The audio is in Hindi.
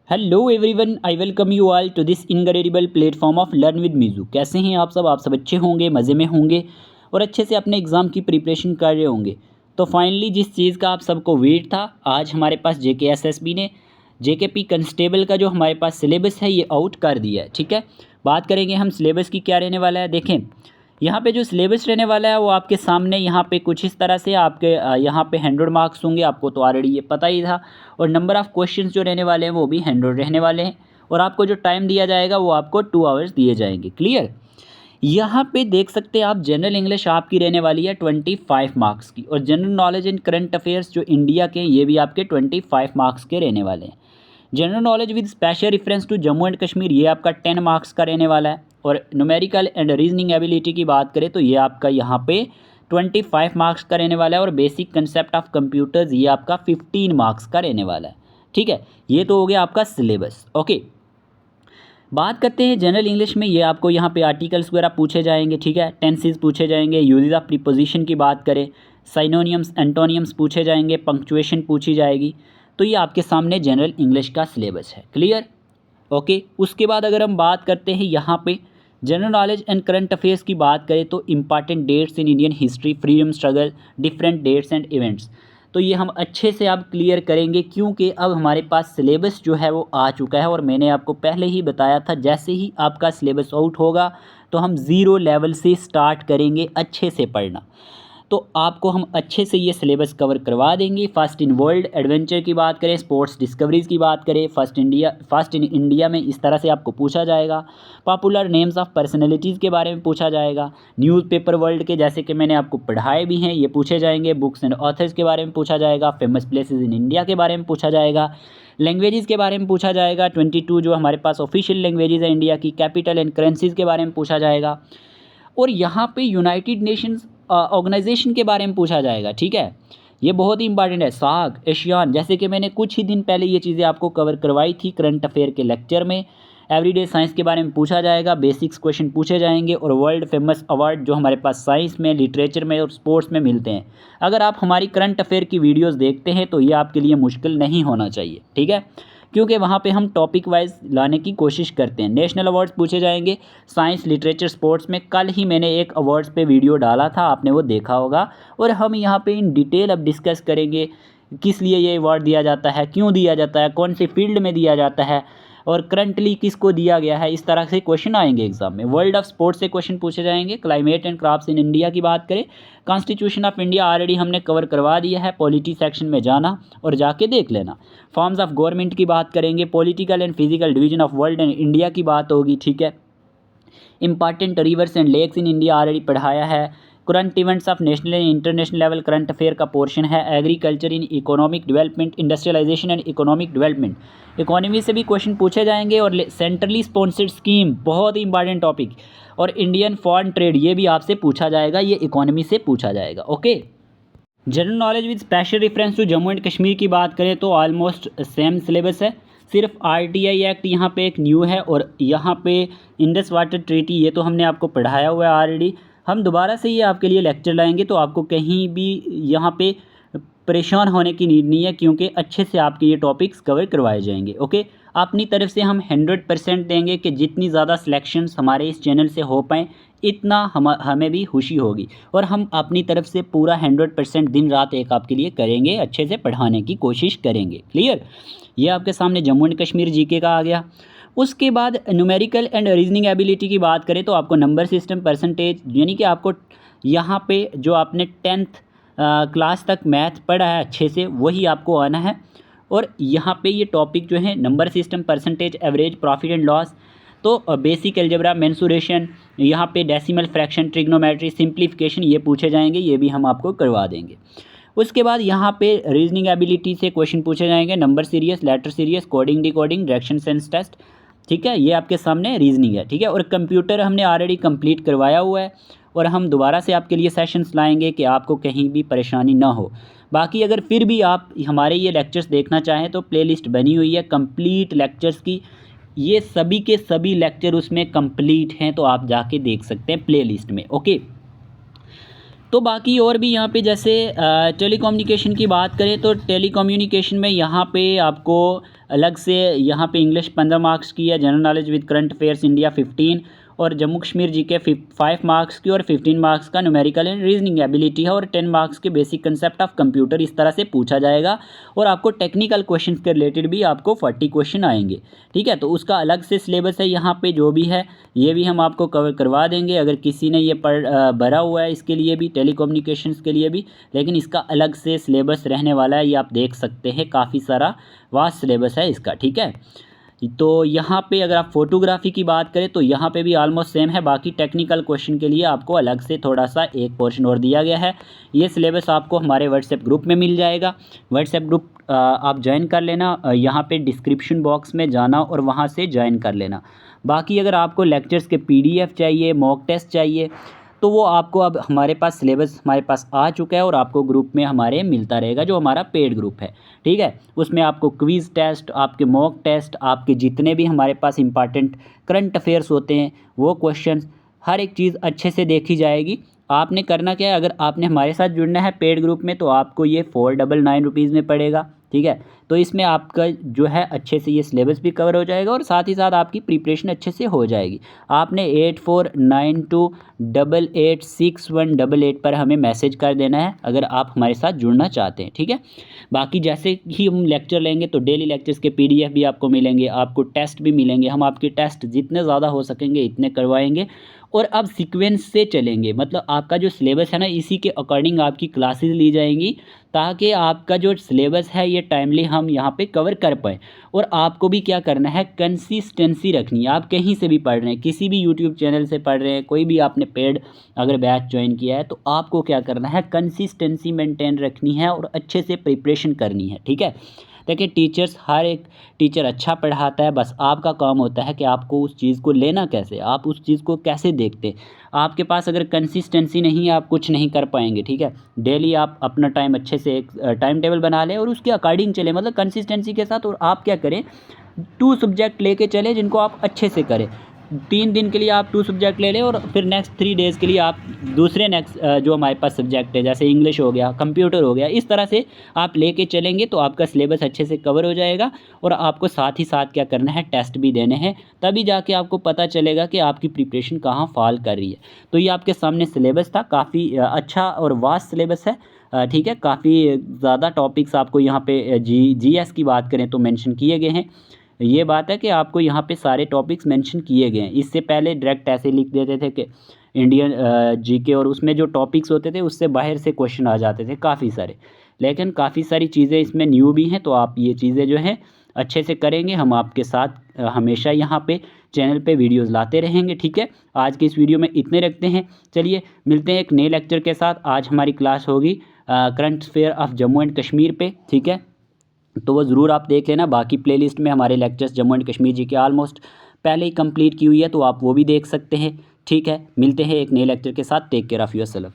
Hello everyone, I welcome you all to this incredible platform of learn with Meeju. कैसे हैं आप सब अच्छे होंगे, मज़े में होंगे और अच्छे से अपने एग्ज़ाम की प्रिपरेशन कर रहे होंगे। तो फाइनली जिस चीज़ का आप सबको वेट था, आज हमारे पास जेकेएसएसबी ने जेकेपी कंस्टेबल का जो हमारे पास सिलेबस है ये आउट कर दिया है। ठीक है, बात करेंगे हम सिलेबस की क्या रहने वाला है। देखें, यहाँ पे जो सिलेबस रहने वाला है वो आपके सामने यहाँ पे कुछ इस तरह से आपके यहाँ पे 100 मार्क्स होंगे, आपको तो ऑलरेडी ये पता ही था। और नंबर ऑफ़ क्वेश्चंस जो रहने वाले हैं वो भी 100 रहने वाले हैं। और आपको जो टाइम दिया जाएगा वो आपको 2 आवर्स दिए जाएंगे। क्लियर। यहाँ पे देख सकते हैं आप, जनरल इंग्लिश आपकी रहने वाली है 25 मार्क्स की, और general knowledge and current affairs जो इंडिया के हैं ये भी आपके 25 मार्क्स के रहने वाले हैं। General knowledge with special reference to Jammu and Kashmir ये आपका 10 मार्क्स का रहने वाला है। और न्यूमेरिकल एंड रीजनिंग एबिलिटी की बात करें तो ये आपका यहाँ पे 25 मार्क्स का रहने वाला है। और बेसिक कंसेप्ट ऑफ कंप्यूटर्स ये आपका 15 मार्क्स का रहने वाला है। ठीक है, ये तो हो गया आपका सिलेबस। ओके, बात करते हैं जनरल इंग्लिश में। ये आपको यहाँ पे आर्टिकल्स वगैरह पूछे जाएंगे। ठीक है, टेंसेस पूछे जाएंगे, यूजेस ऑफ प्रीपोजिशन की बात करें, साइनोनियम्स एंटोनियम्स पूछे जाएंगे, पंक्चुएशन पूछी जाएगी। तो ये आपके सामने जनरल इंग्लिश का सिलेबस है। क्लियर। ओके, उसके बाद अगर हम बात करते हैं यहाँ पे general knowledge and current affairs की बात करें तो important dates in Indian history, freedom struggle, different dates and events. तो ये हम अच्छे से अब क्लियर करेंगे, क्योंकि अब हमारे पास सिलेबस जो है वो आ चुका है। और मैंने आपको पहले ही बताया था, जैसे ही आपका सिलेबस आउट होगा तो हम ज़ीरो लेवल से स्टार्ट करेंगे अच्छे से पढ़ना। तो आपको हम अच्छे से ये सिलेबस कवर करवा देंगे। फर्स्ट इन वर्ल्ड एडवेंचर की बात करें, स्पोर्ट्स डिस्कवरीज़ की बात करें, फर्स्ट इन इंडिया में इस तरह से आपको पूछा जाएगा। पॉपुलर नेम्स ऑफ पर्सनैलिटीज़ के बारे में पूछा जाएगा। न्यूज़पेपर वर्ल्ड के, जैसे कि मैंने आपको पढ़ाए भी हैं, ये पूछे जाएंगे। बुक्स एंड ऑथर्स के बारे में पूछा जाएगा। फेमस प्लेसेस इन इंडिया के बारे में पूछा जाएगा। लैंग्वेजेस के बारे में पूछा जाएगा, 22 जो हमारे पास ऑफिशियल लैंग्वेजेस है इंडिया की। कैपिटल एंड करेंसीज़ के बारे में पूछा जाएगा। और यहाँ पे यूनाइटेड नेशंस ऑर्गेनाइजेशन के बारे में पूछा जाएगा। ठीक है, ये बहुत ही इंपॉर्टेंट है। साग, एशियान, जैसे कि मैंने कुछ ही दिन पहले ये चीज़ें आपको कवर करवाई थी करंट अफेयर के लेक्चर में। एवरीडे साइंस के बारे में पूछा जाएगा, बेसिक्स क्वेश्चन पूछे जाएंगे। और वर्ल्ड फेमस अवार्ड जो हमारे पास साइंस में, लिटरेचर में और स्पोर्ट्स में मिलते हैं। अगर आप हमारी करंट अफेयर की वीडियोज़ देखते हैं तो ये आपके लिए मुश्किल नहीं होना चाहिए। ठीक है, क्योंकि वहाँ पे हम टॉपिक वाइज लाने की कोशिश करते हैं। नेशनल अवार्ड्स पूछे जाएंगे साइंस, लिटरेचर, स्पोर्ट्स में। कल ही मैंने एक अवार्ड्स पे वीडियो डाला था, आपने वो देखा होगा। और हम यहाँ पे इन डिटेल अब डिस्कस करेंगे किस लिए ये अवार्ड दिया जाता है, क्यों दिया जाता है, कौन से फील्ड में दिया जाता है, और करंटली किसको दिया गया है। इस तरह से क्वेश्चन आएंगे एग्जाम में। वर्ल्ड ऑफ स्पोर्ट्स से क्वेश्चन पूछे जाएंगे। Climate and crops in India की बात करें, कॉन्स्टिट्यूशन ऑफ इंडिया ऑलरेडी हमने कवर करवा दिया है। पॉलिटी सेक्शन में जाना और जाके देख लेना। फॉर्म्स ऑफ गवर्नमेंट की बात करेंगे। Political and physical division of world and India की बात होगी। ठीक है, important rivers and lakes in India already पढ़ाया है। Current events of national and international level current affair का पोर्शन है। Agriculture in economic development, industrialisation and economic development. Economy से भी क्वेश्चन पूछे जाएंगे। और सेंट्रली स्पॉन्सर्ड स्कीम, बहुत ही इंपॉर्टेंट टॉपिक। और इंडियन फॉरेन ट्रेड, ये भी आपसे पूछा जाएगा, ये इकोनॉमी से पूछा जाएगा। Okay, general knowledge with special reference to Jammu and Kashmir की बात करें तो ऑलमोस्ट सेम सिलेबस है। सिर्फ आरटीआई एक्ट यहाँ पे एक न्यू है। और यहाँ पे इंडस वाटर ट्रीटी, ये तो हमने आपको पढ़ाया हुआ है ऑलरेडी। हम दोबारा से ये आपके लिए लेक्चर लाएंगे, तो आपको कहीं भी यहाँ पे परेशान होने की नीड नहीं है, क्योंकि अच्छे से आपके ये टॉपिक्स कवर करवाए जाएंगे। ओके, अपनी तरफ से हम 100% देंगे कि जितनी ज़्यादा सिलेक्शंस हमारे इस चैनल से हो पाएँ इतना हमें भी खुशी होगी। और हम अपनी तरफ से पूरा 100% दिन रात एक आपके लिए करेंगे, अच्छे से पढ़ाने की कोशिश करेंगे। क्लियर। ये आपके सामने जम्मू एंड कश्मीर जीके का आ गया। उसके बाद न्यूमेरिकल एंड रीजनिंग एबिलिटी की बात करें तो आपको नंबर सिस्टम, परसेंटेज, यानी कि आपको यहाँ पे जो आपने 10th क्लास तक मैथ पढ़ा है अच्छे से वही आपको आना है। और यहाँ पे ये टॉपिक जो है number system, percentage, average, profit and loss, तो बेसिक अलजेब्रा, मेंसुरेशन, यहाँ पे डेसिमल फ्रैक्शन, ट्रिग्नोमेट्री, सिंप्लीफिकेशन, ये पूछे जाएंगे, ये भी हम आपको करवा देंगे। उसके बाद यहाँ पे रीजनिंग एबिलिटी से क्वेश्चन पूछे जाएंगे। Number series, letter series, coding, decoding, direction sense test. ठीक है, ये आपके सामने रीजनिंग है। ठीक है, और कंप्यूटर हमने ऑलरेडी कंप्लीट करवाया हुआ है। और हम दोबारा से आपके लिए सेशंस लाएंगे कि आपको कहीं भी परेशानी ना हो। बाकी अगर फिर भी आप हमारे ये लेक्चर्स देखना चाहें तो प्लेलिस्ट बनी हुई है कंप्लीट लेक्चर्स की। ये सभी के सभी लेक्चर उसमें कंप्लीट हैं, तो आप जाके देख सकते हैं प्लेलिस्ट में। ओके, तो बाकी और भी यहाँ पे जैसे टेलीकम्युनिकेशन की बात करें तो टेलीकम्युनिकेशन में यहाँ पे आपको अलग से यहाँ पे इंग्लिश 15 मार्क्स की है, general knowledge with current affairs India 15 और जम्मू कश्मीर जीके 5 मार्क्स की और 15 मार्क्स का न्यूमेरिकल एंड रीजनिंग एबिलिटी है और 10 मार्क्स के बेसिक कंसेप्ट ऑफ कंप्यूटर इस तरह से पूछा जाएगा। और आपको टेक्निकल क्वेश्चन के रिलेटेड भी आपको 40 क्वेश्चन आएंगे, ठीक है। तो उसका अलग से सिलेबस है यहाँ पे, जो भी है ये भी हम आपको कवर करवा देंगे अगर किसी ने ये भरा हुआ है इसके लिए भी, टेलीकम्युनिकेशंस के लिए भी, लेकिन इसका अलग से सिलेबस रहने वाला है। ये आप देख सकते हैं, काफ़ी सारा वास्ट सिलेबस है इसका, ठीक है। तो यहाँ पे अगर आप फोटोग्राफी की बात करें तो यहाँ पे भी ऑलमोस्ट सेम है। बाकी टेक्निकल क्वेश्चन के लिए आपको अलग से थोड़ा सा एक पोर्शन और दिया गया है। ये सिलेबस आपको हमारे व्हाट्सएप ग्रुप में मिल जाएगा। व्हाट्सएप ग्रुप आप ज्वाइन कर लेना, यहाँ पे डिस्क्रिप्शन बॉक्स में जाना और वहाँ से ज्वाइन कर लेना। बाकी अगर आपको लेक्चर्स के PDF चाहिए, मॉक टेस्ट चाहिए, तो वो आपको अब हमारे पास सिलेबस हमारे पास आ चुका है और आपको ग्रुप में हमारे मिलता रहेगा, जो हमारा पेड ग्रुप है, ठीक है। उसमें आपको क्विज़ टेस्ट, आपके मॉक टेस्ट, आपके जितने भी हमारे पास इंपॉर्टेंट करंट अफेयर्स होते हैं वो क्वेश्चंस, हर एक चीज़ अच्छे से देखी जाएगी। आपने करना क्या है, अगर आपने हमारे साथ जुड़ना है पेड ग्रुप में तो आपको ये 499 रुपीज़ में पड़ेगा, ठीक है। तो इसमें आपका जो है अच्छे से ये सिलेबस भी कवर हो जाएगा और साथ ही साथ आपकी प्रिपरेशन अच्छे से हो जाएगी। आपने 8492886188 पर हमें मैसेज कर देना है अगर आप हमारे साथ जुड़ना चाहते हैं, ठीक है। बाकी जैसे ही हम लेक्चर लेंगे तो डेली लेक्चर्स के PDF भी आपको मिलेंगे, आपको टेस्ट भी मिलेंगे। हम आपके टेस्ट जितने ज़्यादा हो सकेंगे इतने करवाएंगे और अब सीक्वेंस से चलेंगे, मतलब आपका जो सिलेबस है ना इसी के अकॉर्डिंग आपकी क्लासेस ली जाएंगी, ताकि आपका जो सिलेबस है ये टाइमली हम यहाँ पे कवर कर पाएँ। और आपको भी क्या करना है, कंसिस्टेंसी रखनी है। आप कहीं से भी पढ़ रहे हैं, किसी भी यूट्यूब चैनल से पढ़ रहे हैं, कोई भी आपने पेड अगर बैच ज्वाइन किया है, तो आपको क्या करना है, कंसिस्टेंसी मेंटेन रखनी है और अच्छे से प्रिपरेशन करनी है, ठीक है। देखिए टीचर्स, हर एक टीचर अच्छा पढ़ाता है, बस आपका काम होता है कि आपको उस चीज़ को लेना कैसे, आप उस चीज़ को कैसे देखते हैं। आपके पास अगर कंसिस्टेंसी नहीं है आप कुछ नहीं कर पाएंगे, ठीक है। डेली आप अपना टाइम अच्छे से एक टाइम टेबल बना लें और उसके अकॉर्डिंग चलें, मतलब कंसिस्टेंसी के साथ। और आप क्या करें, 2 सब्जेक्ट लेके चलें जिनको आप अच्छे से करें। 3 दिन के लिए आप 2 सब्जेक्ट ले लें और फिर नेक्स्ट 3 डेज़ के लिए आप दूसरे जो हमारे पास सब्जेक्ट है, जैसे इंग्लिश हो गया, कंप्यूटर हो गया, इस तरह से आप लेके चलेंगे तो आपका सिलेबस अच्छे से कवर हो जाएगा। और आपको साथ ही साथ क्या करना है, टेस्ट भी देने हैं, तभी जाके आपको पता चलेगा कि आपकी प्रिपरेशन कहाँ फॉल कर रही है। तो ये आपके सामने सिलेबस था, काफ़ी अच्छा और वास्ट सिलेबस है, ठीक है। काफ़ी ज़्यादा टॉपिक्स आपको यहाँ पे GS की बात करें तो मेंशन किए गए हैं। ये बात है कि आपको यहाँ पे सारे टॉपिक्स मेंशन किए गए हैं। इससे पहले डायरेक्ट ऐसे लिख देते थे कि इंडियन GK, और उसमें जो टॉपिक्स होते थे उससे बाहर से क्वेश्चन आ जाते थे काफ़ी सारे। लेकिन काफ़ी सारी चीज़ें इसमें न्यू भी हैं, तो आप ये चीज़ें जो हैं अच्छे से करेंगे। हम आपके साथ हमेशा यहाँ पे चैनल पे वीडियोस लाते रहेंगे, ठीक है। आज के इस वीडियो में इतने रखते हैं, चलिए मिलते हैं एक नए लेक्चर के साथ। आज हमारी क्लास होगी current affair of Jammu and Kashmir पे, ठीक है। तो वो ज़रूर आप देख लेना। बाकी प्लेलिस्ट में हमारे लेक्चर्स जम्मू एंड कश्मीर जी के ऑलमोस्ट पहले ही कंप्लीट की हुई है, तो आप वो भी देख सकते हैं, ठीक है। मिलते हैं एक नए लेक्चर के साथ। Take care of yourself.